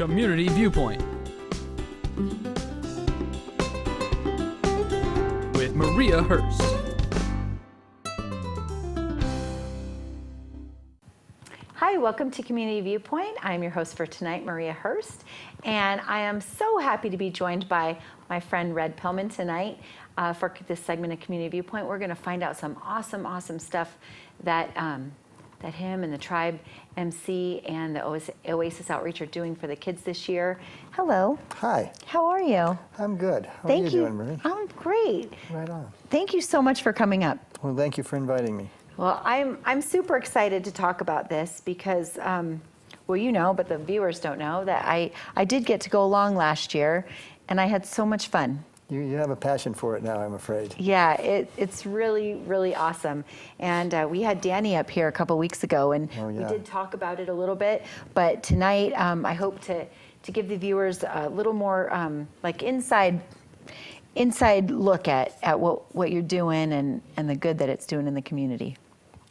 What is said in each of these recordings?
Community Viewpoint with Maria Hurst. Hi, welcome to Community Viewpoint. I'm your host for tonight, Maria Hurst, and I am so happy to be joined by my friend Red Pillman tonight for this segment of Community Viewpoint. We're going to find out some awesome stuff that that him and the Tribe MC and the Oasis Outreach are doing for the kids this year. Hello. Hi. How are you? I'm good. How are you doing, Marie? I'm great. Right on. Thank you so much for coming up. Well, thank you for inviting me. Well, I'm super excited to talk about this because, well, you know, but the viewers don't know that I did get to go along last year, and I had so much fun. You have a passion for it now, I'm afraid. Yeah, it's really awesome. And we had Danny up here a couple weeks ago, and we did talk about it a little bit. But tonight, I hope to give the viewers a little more like inside look at what you're doing and the good that it's doing in the community.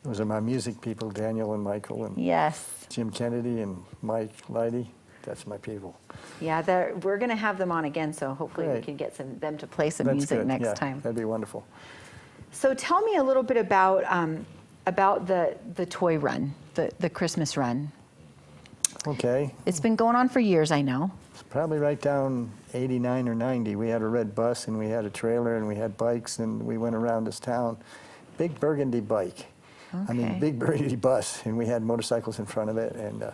Those are my music people, Daniel and Michael and yes, Jim Kennedy and Mike Leidy. That's my people. Yeah, we're going to have them on again, so hopefully we can get them to play some music next time. That'd be wonderful. So tell me a little bit about the toy run, the Christmas run. Okay. It's been going on for years, I know. It's probably right down 89 or 90. We had a red bus and we had a trailer and we had bikes and we went around this town. Big burgundy bike. Okay. I mean, big burgundy bus, and we had motorcycles in front of it, and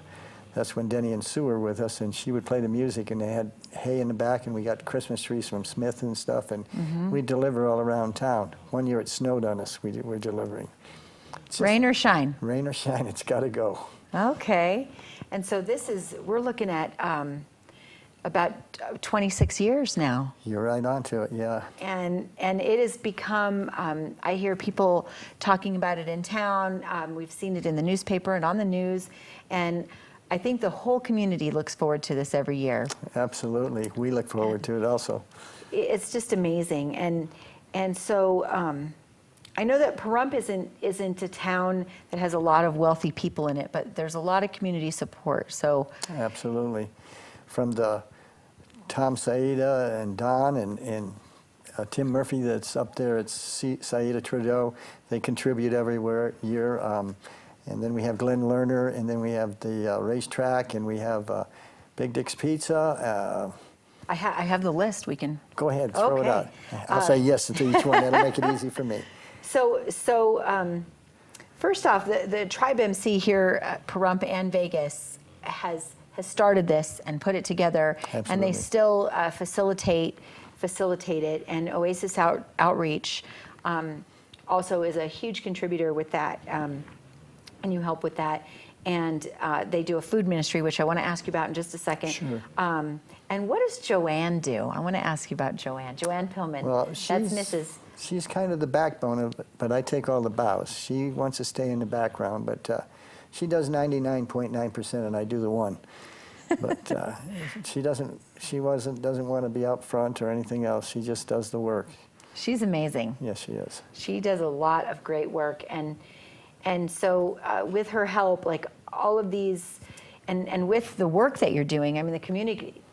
that's when Denny and Sue were with us, and she would play the music, and they had hay in the back, and we got Christmas trees from Smith and stuff, and we'd deliver all around town. One year it snowed on us, we were delivering. Rain or shine? Rain or shine, it's got to go. Okay. And so we're looking at about 26 years now. You're right onto it, yeah. And it has become, I hear people talking about it in town. We've seen it in the newspaper and on the news. And I think the whole community looks forward to this every year. Absolutely. We look forward to it also. It's just amazing. And so I know that Pahrump isn't a town that has a lot of wealthy people in it, but there's a lot of community support. So absolutely. From the Tom Saida and Don and Tim Murphy that's up there at Saida Trudeau, they contribute every year. And then we have Glenn Lerner, and then we have the racetrack, and we have Big Dick's Pizza. I have the list. We can go ahead, throw it out. I'll say yes to each one. That'll make it easy for me. So first off, the Tribe MC here at Pahrump and Vegas has started this and put it together. Absolutely. And they still facilitate it. And Oasis Outreach also is a huge contributor with that. And you help with that. And they do a food ministry, which I want to ask you about in just a second. Sure. And what does Joanne do? I want to ask you about Joanne. Joanne Pillman. Well, that's Mrs. She's kind of the backbone of it, but I take all the bows. She wants to stay in the background, but she does 99.9%, and I do the 1%. But she doesn't want to be out front or anything else. She just does the work. She's amazing. Yes, she is. She does a lot of great work, and so with her help, like all of these, and with the work that you're doing, I mean, the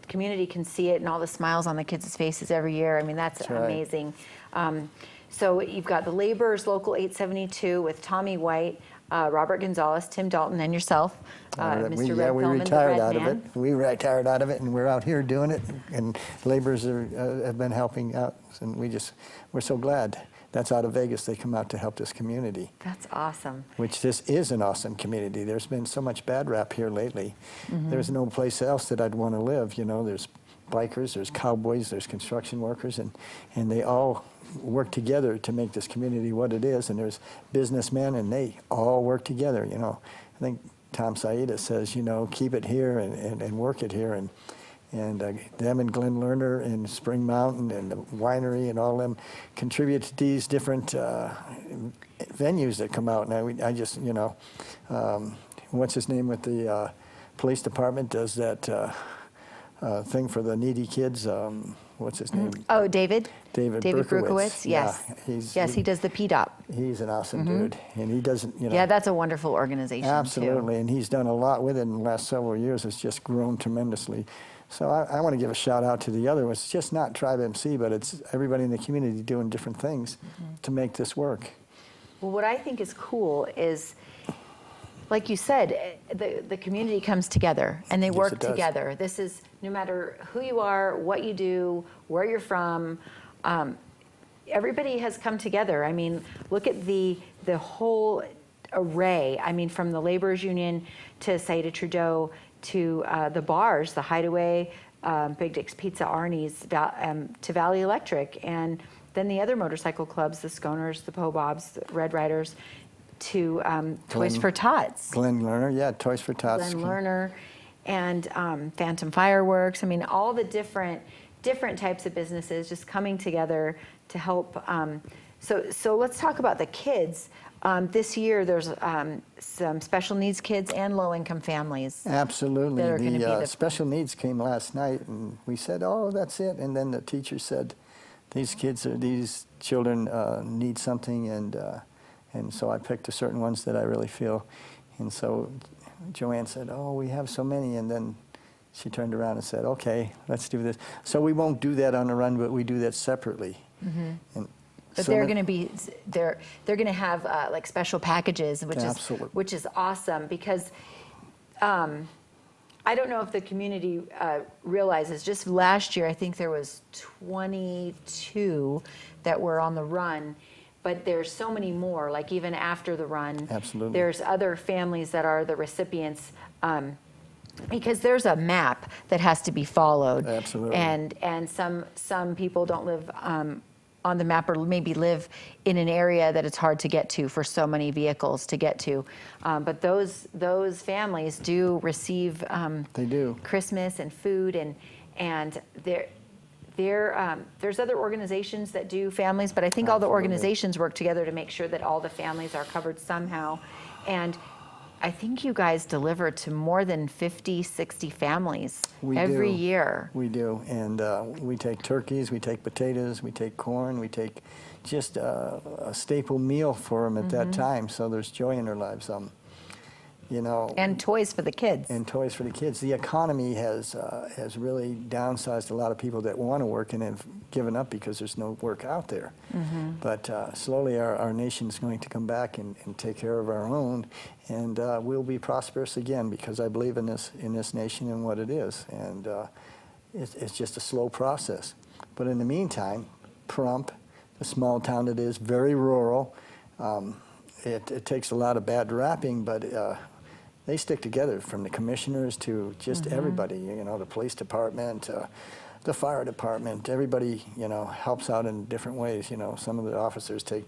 community can see it and all the smiles on the kids' faces every year. I mean, that's amazing. So you've got the Laborers Local 872 with Tommy White, Robert Gonzalez, Tim Dalton, and yourself, Mr. Red Pillman, retired out of it. We retired out of it, and we're out here doing it. And Laborers have been helping out, and we're so glad. That's out of Vegas. They come out to help this community. That's awesome. Which this is an awesome community. There's been so much bad rap here lately. There's no place else that I'd want to live. You know, there's bikers, there's cowboys, there's construction workers, and they all work together to make this community what it is. And there's businessmen, and they all work together. You know, I think Tom Saida says, you know, keep it here and work it here. And them and Glenn Lerner and Spring Mountain and the winery and all them contribute to these different venues that come out. And I just, you know, what's his name with the police department does that thing for the needy kids. what's his name? Oh, David? David Berkowitz, yes. Yeah, He does the PDOP. He's an awesome dude, and he doesn't, Yeah, that's a wonderful organization, absolutely, too. and he's done a lot with it in the last several years. It's just grown tremendously. So I want to give a shout out to the other ones. It's just not Tribe MC, but it's everybody in the community doing different things to make this work. Well, what I think is cool is, like you said, the community comes together and they Yes, work it does. together. This is no matter who you are, what you do, where you're from. Everybody has come together. I mean, look at the whole array. I mean, from the laborers union to Saida Trudeau to the bars, the Hideaway, Big Dick's Pizza, Arnie's, to Valley Electric, and then the other motorcycle clubs, the Sconers, the Po-Bobs, the Red Riders, to Toys for Tots. Glenn Lerner, yeah, Toys for Tots. Glenn Lerner, and Phantom Fireworks. I mean, all the different types of businesses just coming together to help. So let's talk about the kids. This year, there's some special needs kids and low-income families. Absolutely. That are gonna be the special needs came last night, and we said, "Oh, that's it." And then the teacher said, "These children need something," and so I picked certain ones that I really feel. And so Joanne said, "Oh, we have so many," and then she turned around and said, "Okay, let's do this." So we won't do that on the run, but we do that separately. And But so they're ma- going to be they're going to have like special packages, Absolutely. which is awesome because I don't know if the community realizes. Just last year, I think there was 22 that were on the run, but there's so many more. Like even after the run, Absolutely. there's other families that are the recipients. Because there's a map that has to be followed. Absolutely. And some people don't live on the map, or maybe live in an area that it's hard to get to for so many vehicles to get to. But those families do receive They do. Christmas and food, and there's other organizations that do families, but I think all the Absolutely. organizations work together to make sure that all the families are covered somehow. And I think you guys deliver to more than 50, 60 families every do. year. We do, and we take turkeys, we take potatoes, we take corn, we take just a staple meal for them at that time, so there's joy in their lives. And toys for the kids. And toys for the kids. The economy has really downsized a lot of people that want to work and have given up because there's no work out there. But slowly our nation's going to come back and take care of our own, and we'll be prosperous again because I believe in this nation and what it is. And it's just a slow process. But in the meantime, Pahrump, the small town it is, very rural, it takes a lot of bad rapping, but they stick together from the commissioners to just everybody, the police department, the fire department, everybody, helps out in different ways. Some of the officers take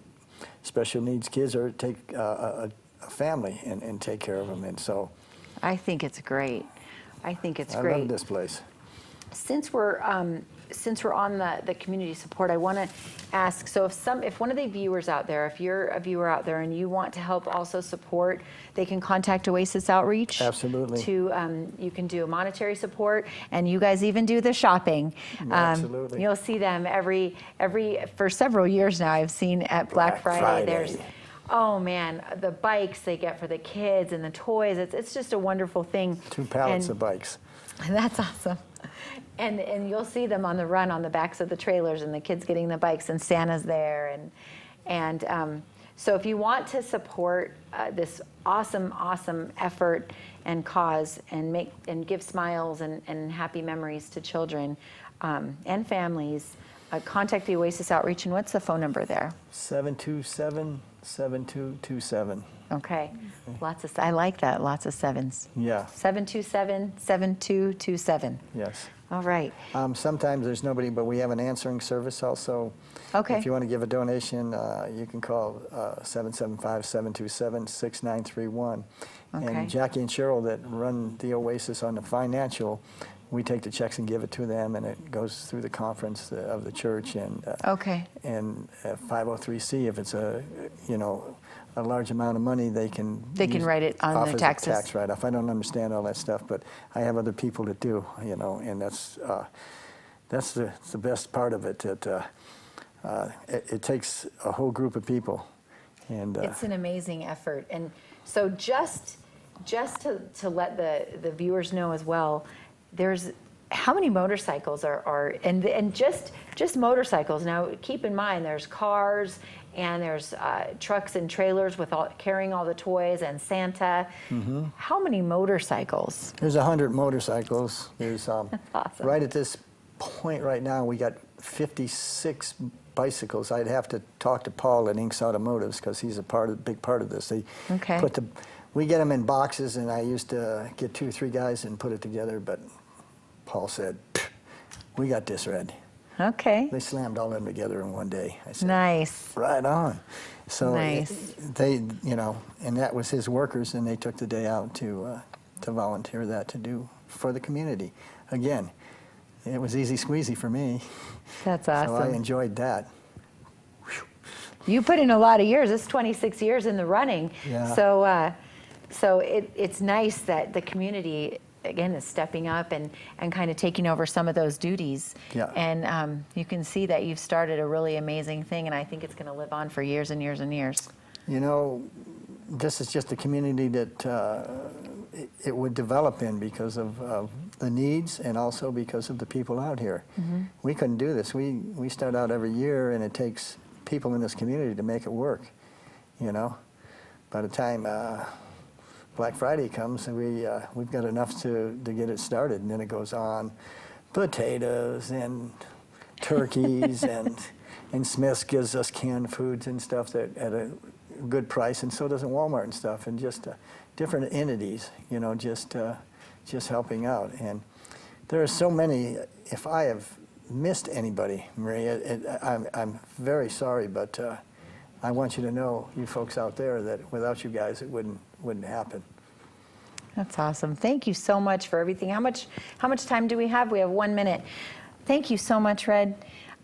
special needs kids or take a family and take care of them. And so I think it's great. I love this place. Since we're on the community support, I want to ask, so if one of the viewers out there, if you're a viewer out there and you want to help also support, they can contact Oasis Outreach. Absolutely. You can do monetary support, and you guys even do the shopping. Absolutely. You'll see them for several years now. I've seen at Black Friday. There's, oh man, the bikes they get for the kids and the toys. It's just a wonderful thing. 2 pallets of bikes. That's awesome. And you'll see them on the run on the backs of the trailers, and the kids getting the bikes, and Santa's there, and so if you want to support this awesome effort and cause and give smiles and happy memories to children and families, contact the Oasis Outreach. And what's the phone number there? 727-7227. Okay. I like that. Lots of sevens. Yeah. 727-7227. Yes. All right. Sometimes there's nobody, but we have an answering service also. Okay. If you want to give a donation, you can call 775-727-6931. Okay. And Jackie and Cheryl that run the Oasis on the financial, we take the checks and give it to them, and it goes through the conference of the church. And Okay. And 503C, if it's a large amount of money, they can write it on off the as taxes. a tax write-off. I don't understand all that stuff, but I have other people that do, and that's that's the best part of it. It takes a whole group of people, and It's an amazing effort. And so just to let the viewers know as well, there's how many motorcycles are and just motorcycles. Now keep in mind there's cars and there's trucks and trailers with carrying all the toys and Santa. How many motorcycles? there's 100 motorcycles. There's Awesome. right at this point right now we got 56 bicycles. I'd have to talk to Paul at Inks Automotives because he's big part of this. They Okay. we get them in boxes, and I used to get 2 or 3 guys and put it together, but Paul said, "We got this, Red." Okay. They slammed all of them together in one day. I said, Nice. "Right on." So Nice. they, and that was his workers, and they took the day out to volunteer that to do for the community. Again, it was easy squeezy for me. That's So I awesome. enjoyed that. You put in a lot of years. It's 26 years in the running. Yeah. So it's nice that the community, again, is stepping up and kind of taking over some of those duties. Yeah. And you can see that you've started a really amazing thing, and I think it's going to live on for years and years and years. This is just a community that it would develop in because of the needs and also because of the people out here. We couldn't do this. We start out every year, and it takes people in this community to make it work. By the time Black Friday comes, and we've got enough to get it started, and then it goes on. Potatoes and turkeys and Smith's gives us canned foods and stuff that at a good price, and so doesn't Walmart and stuff, and just different entities, just helping out. And there are so many. If I have missed anybody, Maria, I'm very sorry, but I want you to know, you folks out there, that without you guys, it wouldn't happen. That's awesome. Thank you so much for everything. How much time do we have? We have 1 minute. Thank you so much, Red.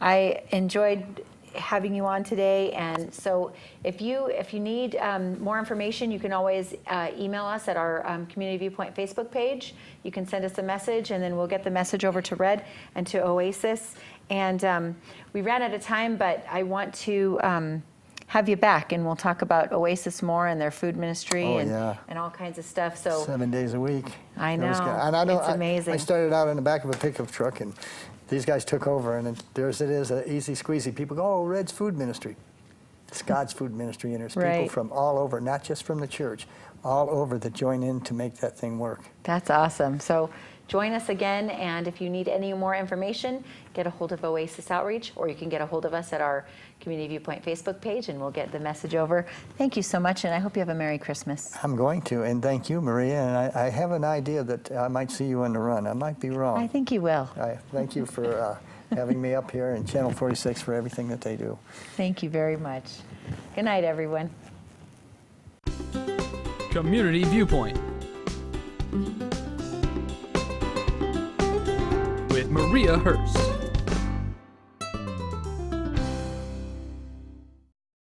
I enjoyed having you on today, and so if you need more information, you can always email us at our Community Viewpoint Facebook page. You can send us a message, and then we'll get the message over to Red and to Oasis. And we ran out of time, but I want to have you back, and we'll talk about Oasis more and their food ministry and all kinds of stuff. So 7 days a week. I know. It's amazing. I started out in the back of a pickup truck, and these guys took over, and there's it is, easy squeezy. People go, "Oh, Red's food ministry." It's God's food ministry, and there's people Right. from all over, not just from the church, all over that join in to make that thing work. That's awesome. So join us again, and if you need any more information, get a hold of Oasis Outreach, or you can get a hold of us at our Community Viewpoint Facebook page, and we'll get the message over. Thank you so much, and I hope you have a Merry Christmas. I'm going to, and thank you, Maria, and I have an idea that I might see you on the run. I might be wrong. I think you will. I thank you for having me up here, and Channel 46 for everything that they do. Thank you very much. Good night, everyone. Community Viewpoint with Maria Hurst.